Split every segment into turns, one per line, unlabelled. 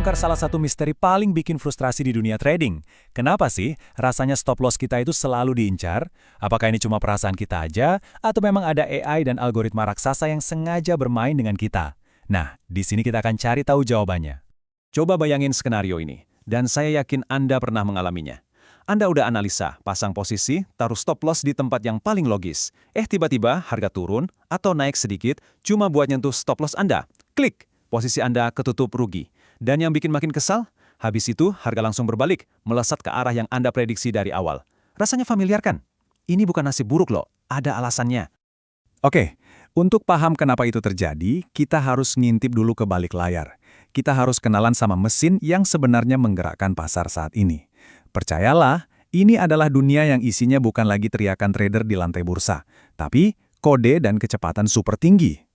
bongkar salah satu misteri paling bikin frustrasi di dunia trading. Kenapa sih rasanya stop loss kita itu selalu diincar? Apakah ini cuma perasaan kita aja, atau memang ada AI dan algoritma raksasa yang sengaja bermain dengan kita? Nah, di sini kita akan cari tahu jawabannya.
Coba bayangin skenario ini, dan saya yakin Anda pernah mengalaminya. Anda udah analisa, pasang posisi, taruh stop loss di tempat yang paling logis. Tiba-tiba harga turun atau naik sedikit cuma buat nyentuh stop loss Anda. Klik! Posisi Anda ketutup rugi. Dan yang bikin makin kesal, habis itu harga langsung berbalik, melesat ke arah yang Anda prediksi dari awal. Rasanya familiar kan? Ini bukan nasib buruk loh, ada alasannya.
Oke, untuk paham kenapa itu terjadi, kita harus ngintip dulu ke balik layar. Kita harus kenalan sama mesin yang sebenarnya menggerakkan pasar saat ini. Percayalah, ini adalah dunia yang isinya bukan lagi teriakan trader di lantai bursa, tapi kode dan kecepatan super tinggi.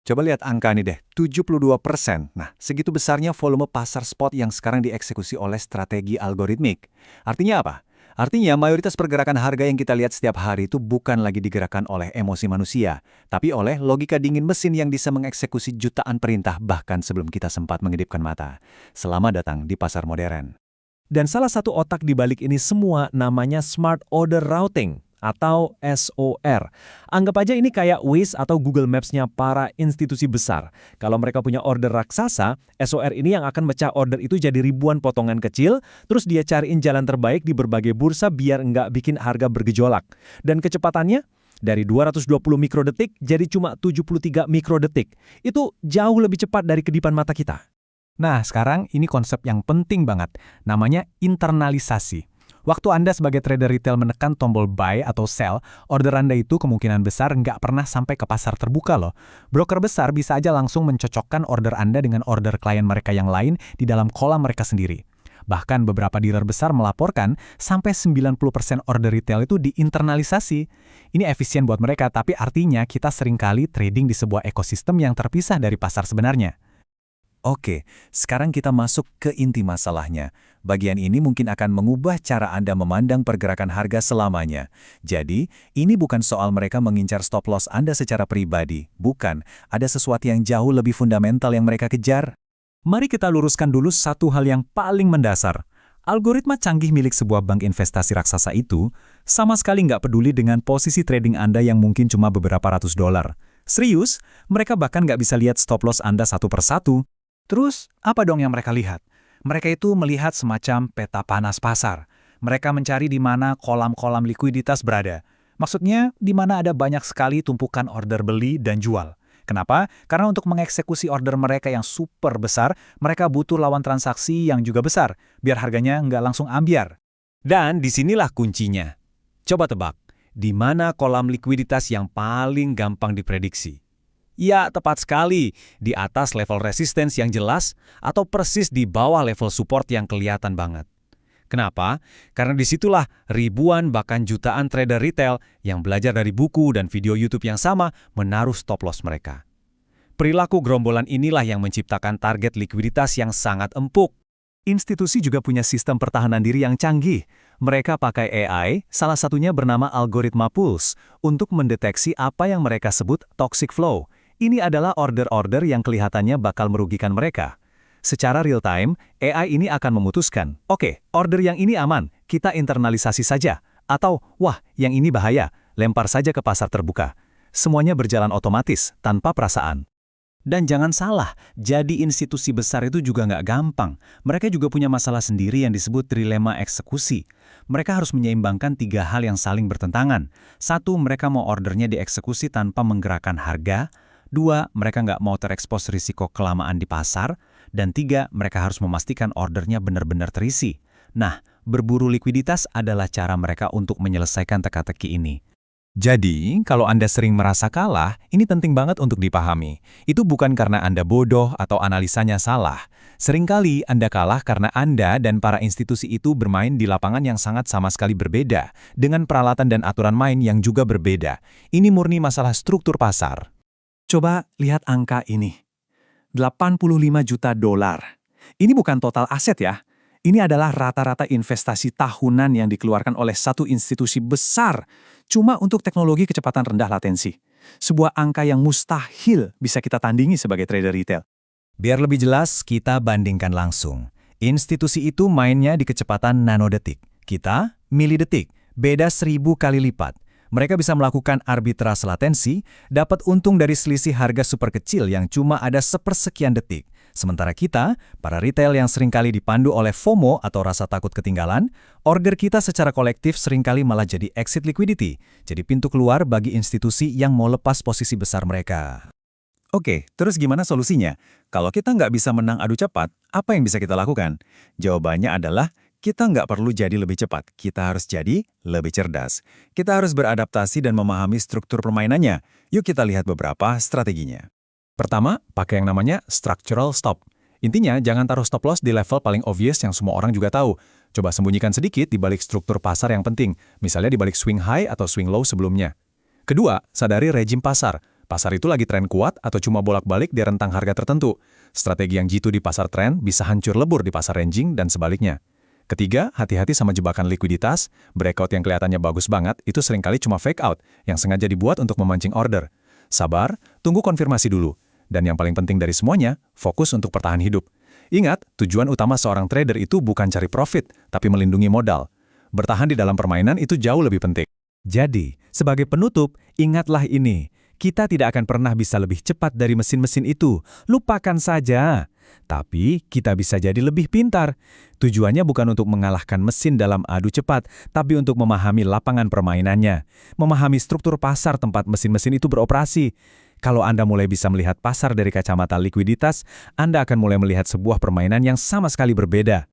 Coba lihat angka ini deh, 72%. Nah, segitu besarnya volume pasar spot yang sekarang dieksekusi oleh strategi algoritmik. Artinya apa? Artinya mayoritas pergerakan harga yang kita lihat setiap hari itu bukan lagi digerakkan oleh emosi manusia, tapi oleh logika dingin mesin yang bisa mengeksekusi jutaan perintah bahkan sebelum kita sempat mengedipkan mata. Selamat datang di pasar modern.
Dan salah satu otak di balik ini semua namanya Smart Order Routing atau SOR. Anggap aja ini kayak Waze atau Google Maps-nya para institusi besar. Kalau mereka punya order raksasa, SOR ini yang akan mecah order itu jadi ribuan potongan kecil, terus dia cariin jalan terbaik di berbagai bursa biar nggak bikin harga bergejolak. Dan kecepatannya? Dari 220 mikrodetik jadi cuma 73 mikrodetik. Itu jauh lebih cepat dari kedipan mata kita. Nah, sekarang ini konsep yang penting banget. Namanya internalisasi. Waktu Anda sebagai trader retail menekan tombol buy atau sell, order Anda itu kemungkinan besar nggak pernah sampai ke pasar terbuka loh. Broker besar bisa aja langsung mencocokkan order Anda dengan order klien mereka yang lain di dalam kolam mereka sendiri. Bahkan beberapa dealer besar melaporkan sampai 90% order retail itu diinternalisasi. Ini efisien buat mereka, tapi artinya kita seringkali trading di sebuah ekosistem yang terpisah dari pasar sebenarnya.
Oke, sekarang kita masuk ke inti masalahnya. Bagian ini mungkin akan mengubah cara Anda memandang pergerakan harga selamanya. Jadi, ini bukan soal mereka mengincar stop loss Anda secara pribadi. Bukan, ada sesuatu yang jauh lebih fundamental yang mereka kejar.
Mari kita luruskan dulu satu hal yang paling mendasar. Algoritma canggih milik sebuah bank investasi raksasa itu sama sekali nggak peduli dengan posisi trading Anda yang mungkin cuma beberapa ratus dolar. Serius, mereka bahkan nggak bisa lihat stop loss Anda satu persatu. Terus, apa dong yang mereka lihat? Mereka itu melihat semacam peta panas pasar. Mereka mencari di mana kolam-kolam likuiditas berada. Maksudnya, di mana ada banyak sekali tumpukan order beli dan jual. Kenapa? Karena untuk mengeksekusi order mereka yang super besar, mereka butuh lawan transaksi yang juga besar, biar harganya nggak langsung ambyar. Dan disinilah kuncinya. Coba tebak, di mana kolam likuiditas yang paling gampang diprediksi? Ya, tepat sekali, di atas level resistance yang jelas atau persis di bawah level support yang kelihatan banget. Kenapa? Karena disitulah ribuan bahkan jutaan trader retail yang belajar dari buku dan video YouTube yang sama menaruh stop loss mereka. Perilaku gerombolan inilah yang menciptakan target likuiditas yang sangat empuk. Institusi juga punya sistem pertahanan diri yang canggih. Mereka pakai AI, salah satunya bernama algoritma Pulse, untuk mendeteksi apa yang mereka sebut toxic flow. Ini adalah order-order yang kelihatannya bakal merugikan mereka. Secara real-time, AI ini akan memutuskan, oke, order yang ini aman, kita internalisasi saja. Atau, wah, yang ini bahaya, lempar saja ke pasar terbuka. Semuanya berjalan otomatis, tanpa perasaan. Dan jangan salah, jadi institusi besar itu juga nggak gampang. Mereka juga punya masalah sendiri yang disebut trilema eksekusi. Mereka harus menyeimbangkan tiga hal yang saling bertentangan. Satu, mereka mau ordernya dieksekusi tanpa menggerakkan harga. Dua, mereka nggak mau terekspos risiko kelamaan di pasar. Dan tiga, mereka harus memastikan ordernya benar-benar terisi. Nah, berburu likuiditas adalah cara mereka untuk menyelesaikan teka-teki ini. Jadi, kalau Anda sering merasa kalah, ini penting banget untuk dipahami. Itu bukan karena Anda bodoh atau analisanya salah. Seringkali Anda kalah karena Anda dan para institusi itu bermain di lapangan yang sangat sama sekali berbeda, dengan peralatan dan aturan main yang juga berbeda. Ini murni masalah struktur pasar. Coba lihat angka ini. 85 juta dolar. Ini bukan total aset ya. Ini adalah rata-rata investasi tahunan yang dikeluarkan oleh satu institusi besar cuma untuk teknologi kecepatan rendah latensi. Sebuah angka yang mustahil bisa kita tandingi sebagai trader retail.
Biar lebih jelas, kita bandingkan langsung. Institusi itu mainnya di kecepatan nanodetik. Kita, milidetik, beda 1000 kali lipat. Mereka bisa melakukan arbitrase latensi, dapat untung dari selisih harga super kecil yang cuma ada sepersekian detik. Sementara kita, para retail yang seringkali dipandu oleh FOMO atau rasa takut ketinggalan, order kita secara kolektif seringkali malah jadi exit liquidity, jadi pintu keluar bagi institusi yang mau lepas posisi besar mereka.
Oke, terus gimana solusinya? Kalau kita nggak bisa menang adu cepat, apa yang bisa kita lakukan? Jawabannya adalah kita nggak perlu jadi lebih cepat, kita harus jadi lebih cerdas. Kita harus beradaptasi dan memahami struktur permainannya. Yuk kita lihat beberapa strateginya.
Pertama, pakai yang namanya structural stop. Intinya, jangan taruh stop loss di level paling obvious yang semua orang juga tahu. Coba sembunyikan sedikit di balik struktur pasar yang penting, misalnya di balik swing high atau swing low sebelumnya. Kedua, sadari rejim pasar. Pasar itu lagi tren kuat atau cuma bolak-balik di rentang harga tertentu. Strategi yang jitu di pasar tren bisa hancur lebur di pasar ranging dan sebaliknya. Ketiga, hati-hati sama jebakan likuiditas. Breakout yang kelihatannya bagus banget itu seringkali cuma fake out yang sengaja dibuat untuk memancing order. Sabar, tunggu konfirmasi dulu. Dan yang paling penting dari semuanya, fokus untuk bertahan hidup. Ingat, tujuan utama seorang trader itu bukan cari profit, tapi melindungi modal. Bertahan di dalam permainan itu jauh lebih penting.
Jadi, sebagai penutup, ingatlah ini. Kita tidak akan pernah bisa lebih cepat dari mesin-mesin itu. Lupakan saja. Tapi, kita bisa jadi lebih pintar. Tujuannya bukan untuk mengalahkan mesin dalam adu cepat, tapi untuk memahami lapangan permainannya. Memahami struktur pasar tempat mesin-mesin itu beroperasi. Kalau Anda mulai bisa melihat pasar dari kacamata likuiditas, Anda akan mulai melihat sebuah permainan yang sama sekali berbeda.